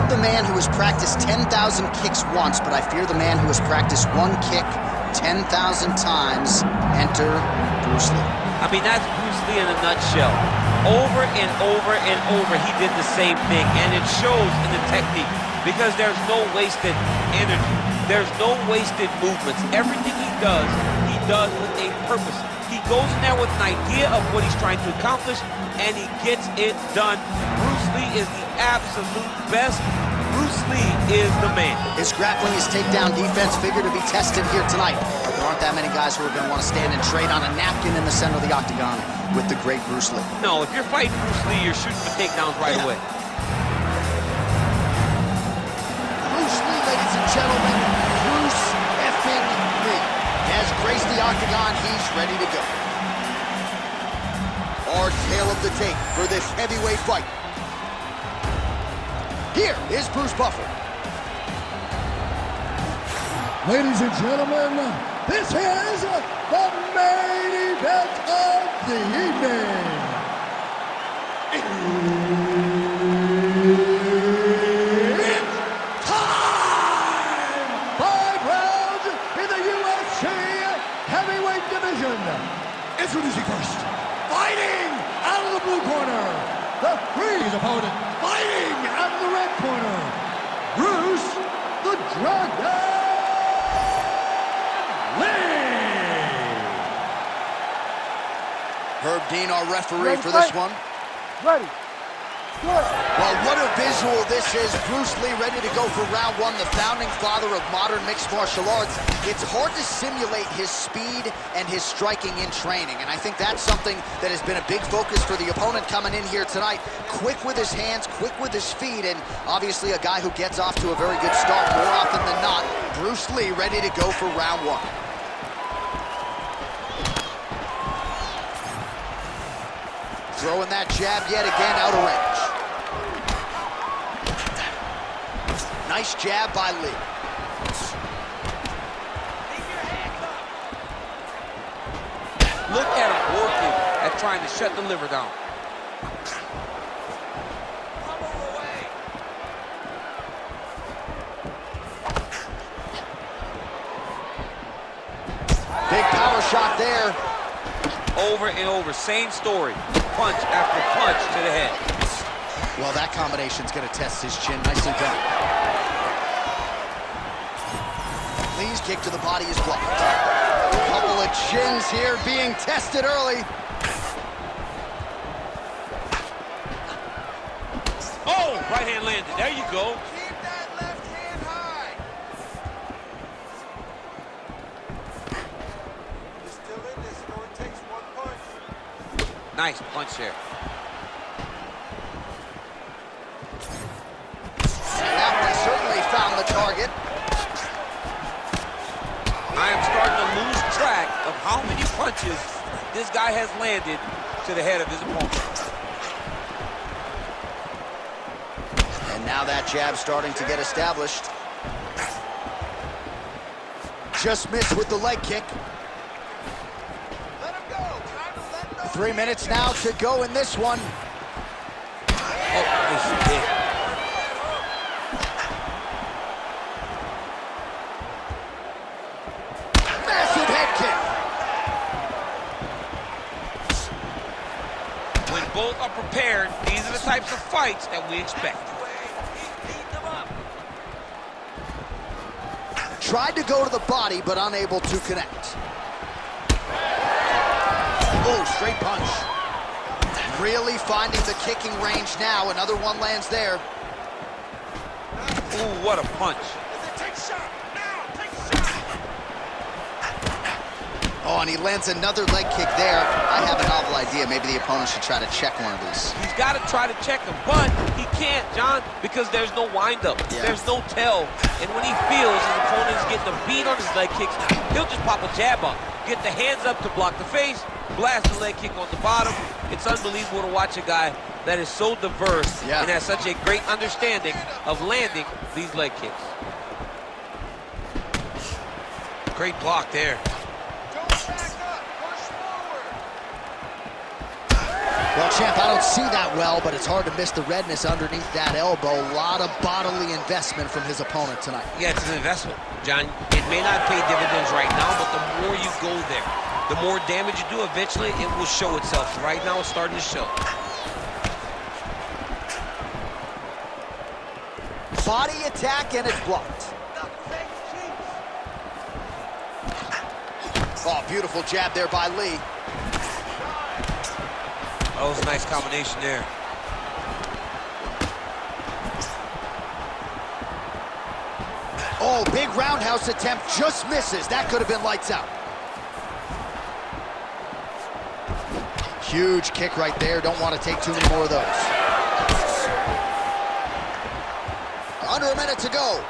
love the man who has practiced 10,000 kicks once, but I fear the man who has practiced one kick 10,000 times. Enter Bruce Lee. I mean, that's Bruce Lee in a nutshell. Over and over and over, he did the same thing, and it shows in the technique because there's no wasted energy. There's no wasted movements. Everything he does with a purpose. He goes in there with an idea of what he's trying to accomplish, and he gets it done. Bruce Lee is the absolute best. Bruce Lee is the man. His grappling, his takedown defense figure to be tested here tonight. But there aren't that many guys who are going to want to stand and trade on a napkin in the center of the octagon with the great Bruce Lee. No, if you're fighting Bruce Lee, you're shooting for takedowns right away. Bruce Lee, ladies and gentlemen, Bruce effing Lee. He has graced the octagon, he's ready to go. Our tale of the tape for this heavyweight fight. Here is Bruce Buffer. Ladies and gentlemen, this is the main event of the evening. It's time! 5 rounds in the UFC heavyweight division. Introducing first, fighting out of the blue corner, the Freeze opponent, fighting out of the red corner, Bruce the Dragon Lee. Herb Dean, our referee for this one. Ready. Good. Well, what a visual this is. Bruce Lee ready to go for round one, the founding father of modern mixed martial arts. It's hard to simulate his speed and his striking in training, and I think that's something that has been a big focus for the opponent coming in here tonight. Quick with his hands, quick with his feet, and obviously a guy who gets off to a very good start more often than not. Bruce Lee ready to go for round one. Throwing that jab yet again out of range. Nice jab by Lee. Look at him working at trying to shut the liver down. Big power shot there. Over and over, same story. Punch after punch to the head. Well, that combination's gonna test his chin. Nicely done. Lee's kick to the body is blocked. A couple of chins here being tested early. Oh, right hand landed. There you go. Keep that left hand high. You're still in this. It only takes one punch. Nice punch there. That one certainly found the target. I am starting to lose track of how many punches this guy has landed to the head of his opponent. And now that jab starting to get established. Just missed with the leg kick. Let him go. Time to let them 3 minutes now to go in this one. Oh, nice hit. Massive head kick. When both are prepared, these are the types of fights that we expect. beat them up. Tried to go to the body, but unable to connect. Oh, straight punch. Really finding the kicking range now. Another one lands there. Ooh, what a punch. Take a shot. Now, take a shot. Oh, and he lands another leg kick there. I have a novel idea. Maybe the opponent should try to check one of these. He's got to try to check him, but he can't, John, because there's no windup. Yeah. There's no tell. And when he feels his opponent is getting a beat on his leg kicks, he'll just pop a jab up, get the hands up to block the face, blast the leg kick on the bottom. It's unbelievable to watch a guy that is so diverse and has such a great understanding of landing these leg kicks. Great block there. Don't back up. Push forward. Well, champ, I don't see that well, but it's hard to miss the redness underneath that elbow. A lot of bodily investment from his opponent tonight. Yeah, it's an investment, John. It may not pay dividends right now, but the more you go there, the more damage you do, eventually it will show itself. Right now, it's starting to show. Body attack, and it's blocked. Oh, beautiful jab there by Lee. That was a nice combination there. Oh, big roundhouse attempt, just misses. That could have been lights out. Huge kick right there. Don't want to take too many more of those. Under a minute to go.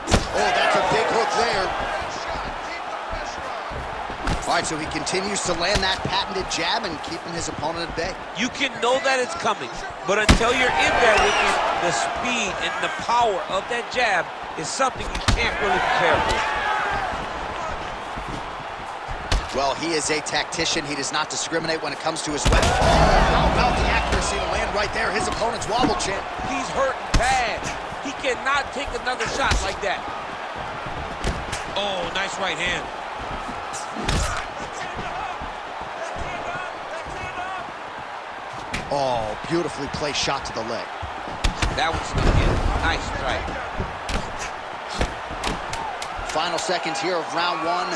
Oh, that's a big hook there. All right, so he continues to land that patented jab and keeping his opponent at bay. You can know that it's coming, but until you're in there with it, the speed and the power of that jab is something you can't really prepare for. Well, he is a tactician. He does not discriminate when it comes to his weapon. Oh, how about the accuracy to land right there? His opponent's wobble, champ. He's hurting bad. He cannot take another shot like that. Oh, nice right hand. Oh, beautifully placed shot to the leg. That was snuck in. Nice strike. Final seconds here of round one.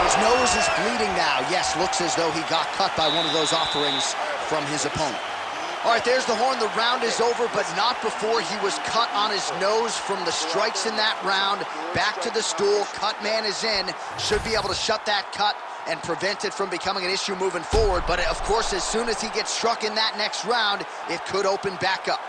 His nose is bleeding now. Yes, looks as though he got cut by one of those offerings from his opponent. All right, there's the horn. The round is over, but not before he was cut on his nose from the strikes in that round. Back to the stool. Cut man is in. Should be able to shut that cut and prevent it from becoming an issue moving forward. But, of course, as soon as he gets struck in that next round, it could open back up.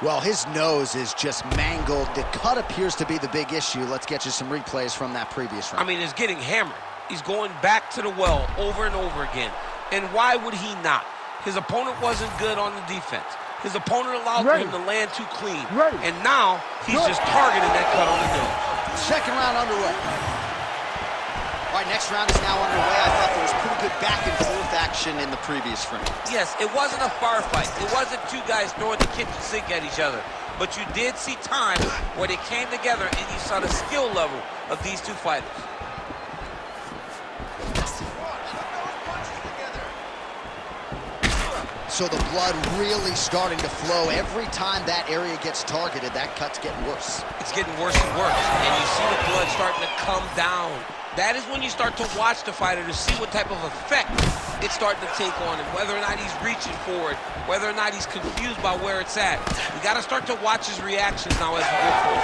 Well, his nose is just mangled. The cut appears to be the big issue. Let's get you some replays from that previous round. I mean, it's getting hammered. He's going back to the well over and over again. And why would he not? His opponent wasn't good on the defense. His opponent allowed for him to land too clean. And now he's just targeting that cut on the nose. Second round underway. All right, next round is now underway. I thought there was pretty good back and forth action in the previous round. Yes, it wasn't a bar fight. It wasn't two guys throwing the kitchen sink at each other. But you did see times where they came together and you saw the skill level of these two fighters. So the blood really starting to flow. Every time that area gets targeted, that cut's getting worse. It's getting worse and worse. And you see the blood starting to come down. That is when you start to watch the fighter to see what type of effect it's starting to take on him, whether or not he's reaching for it, whether or not he's confused by where it's at. You got to start to watch his reactions now as we go forward.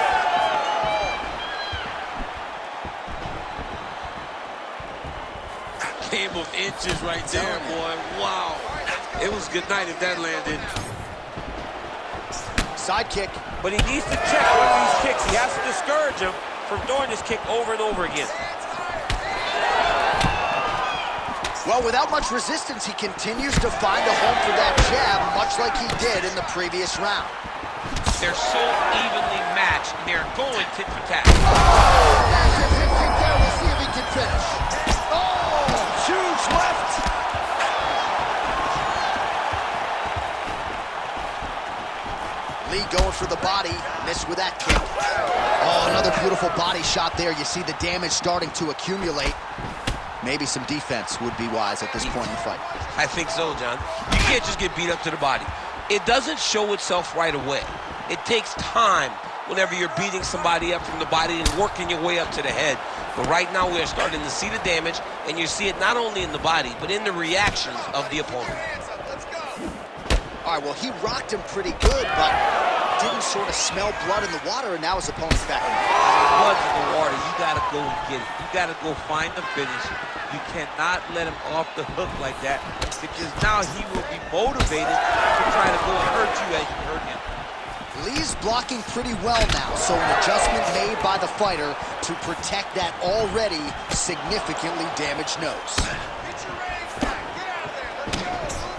Game of inches right there, boy. Wow. It was good night if that landed. Side kick. But he needs to check one of these kicks. He has to discourage him from doing this kick over and over again. Well, without much resistance, he continues to find a home for that jab, much like he did in the previous round. They're so evenly matched, and they're going tit for tat. Massive hip kick there. We'll see if he can finish. Oh, huge left. Lee going for the body, missed with that kick. Oh, another beautiful body shot there. You see the damage starting to accumulate. Maybe some defense would be wise at this point in the fight. I think so, John. You can't just get beat up to the body. It doesn't show itself right away. It takes time whenever you're beating somebody up from the body and working your way up to the head. But right now we are starting to see the damage, and you see it not only in the body, but in the reactions of the opponent. All right, well, he rocked him pretty good, but didn't sort of smell blood in the water, and now his opponent's back. Blood in the water, you got to go and get it. You got to go find the finish. You cannot let him off the hook like that, because now he will be motivated to try to go and hurt you as you hurt him. Lee's blocking pretty well now, so an adjustment made by the fighter to protect that already significantly damaged nose.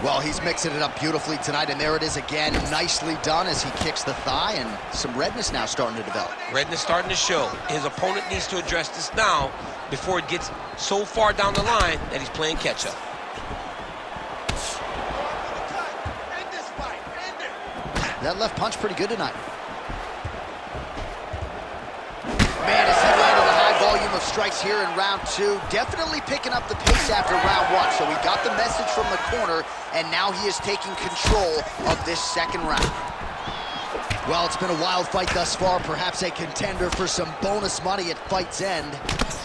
Well, he's mixing it up beautifully tonight, and there it is again. Nicely done as he kicks the thigh, and some redness now starting to develop. Redness starting to show. His opponent needs to address this now before it gets so far down the line that he's playing catch-up. That left punch pretty good tonight. Man, as he landed a high volume of strikes here in round 2, definitely picking up the pace after round 1. So he got the message from the corner, and now he is taking control of this second round. Well, it's been a wild fight thus far, perhaps a contender for some bonus money at fight's end.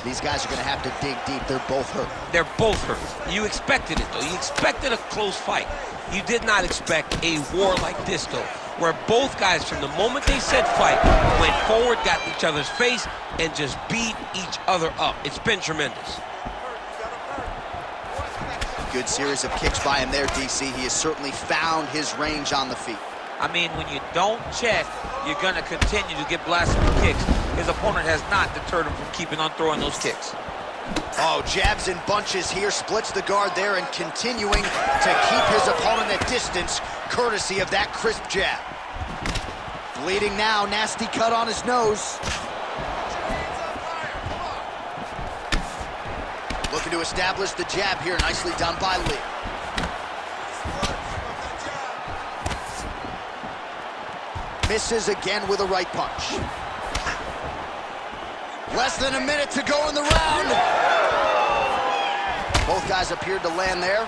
These guys are going to have to dig deep. They're both hurt. They're both hurt. You expected it, though. You expected a close fight. You did not expect a war like this, though, where both guys, from the moment they said fight, went forward, got in each other's face, and just beat each other up. It's been tremendous. Good series of kicks by him there, DC. He has certainly found his range on the feet. I mean, when you don't check, you're going to continue to get blasted with kicks. His opponent has not deterred him from keeping on throwing those kicks. Oh, jabs in bunches here, splits the guard there, and continuing to keep his opponent at distance, courtesy of that crisp jab. Bleeding now, nasty cut on his nose. Looking to establish the jab here, nicely done by Lee. Misses again with a right punch. Less than a minute to go in the round. Both guys appeared to land there.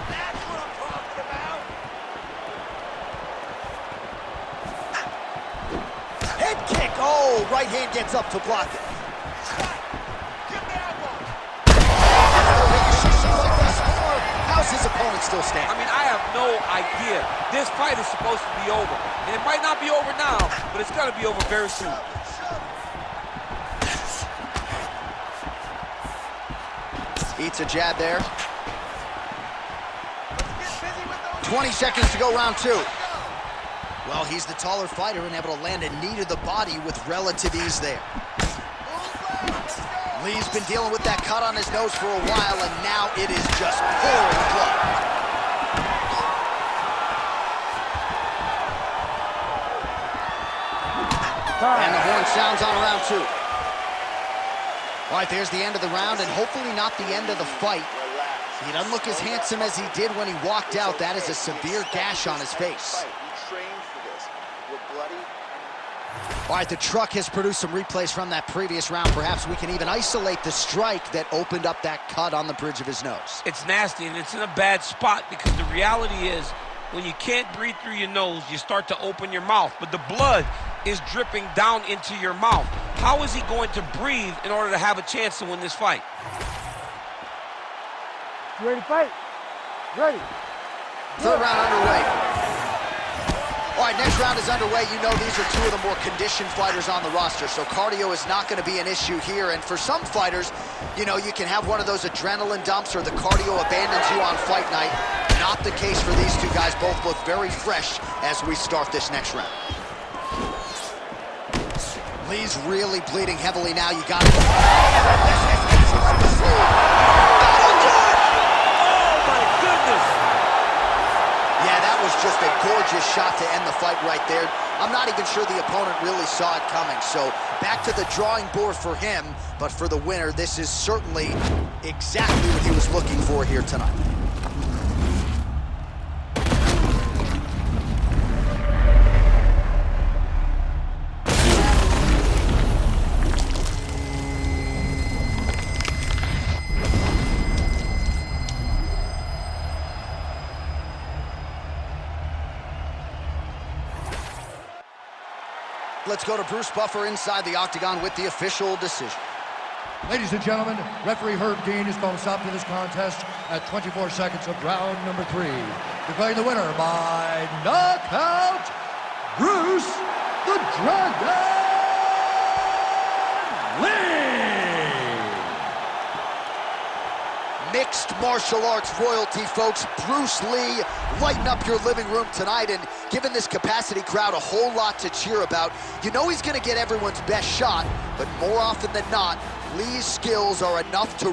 That's what I'm talking about. Head kick. Oh, right hand gets up to block it. Give me that one. How's his opponent still standing? I mean, I have no idea. This fight is supposed to be over. And it might not be over now, but it's going to be over very soon. Eats a jab there. 20 seconds to go, round 2. Well, he's the taller fighter and able to land a knee to the body with relative ease there. Lee's been dealing with that cut on his nose for a while, and now it is just pouring blood. And the horn sounds on round 2. All right, there's the end of the round, and hopefully not the end of the fight. He doesn't look as handsome as he did when he walked out. That is a severe gash on his face. All right, the truck has produced some replays from that previous round. Perhaps we can even isolate the strike that opened up that cut on the bridge of his nose. It's nasty, and it's in a bad spot because the reality is when you can't breathe through your nose, you start to open your mouth, but the blood is dripping down into your mouth. How is he going to breathe in order to have a chance to win this fight? You ready to fight? Ready. Third round underway. All right, next round is underway. You know these are two of the more conditioned fighters on the roster, so cardio is not going to be an issue here. And for some fighters, you know, you can have one of those adrenaline dumps or the cardio abandons you on fight night. Not the case for these two guys. Both look very fresh as we start this next round. Lee's really bleeding heavily now. You got it. Just a gorgeous shot to end the fight right there. I'm not even sure the opponent really saw it coming. So back to the drawing board for him, but for the winner, this is certainly exactly what he was looking for here tonight. Let's go to Bruce Buffer inside the octagon with the official decision. Ladies and gentlemen, referee Herb Dean is going to stop to this contest at 24 seconds of round number 3. Declaring the winner by knockout, Bruce the Dragon Lee! Mixed martial arts royalty, folks. Bruce Lee lighting up your living room tonight, and giving this capacity crowd a whole lot to cheer about. You know he's going to get everyone's best shot, but more often than not, Lee's skills are enough to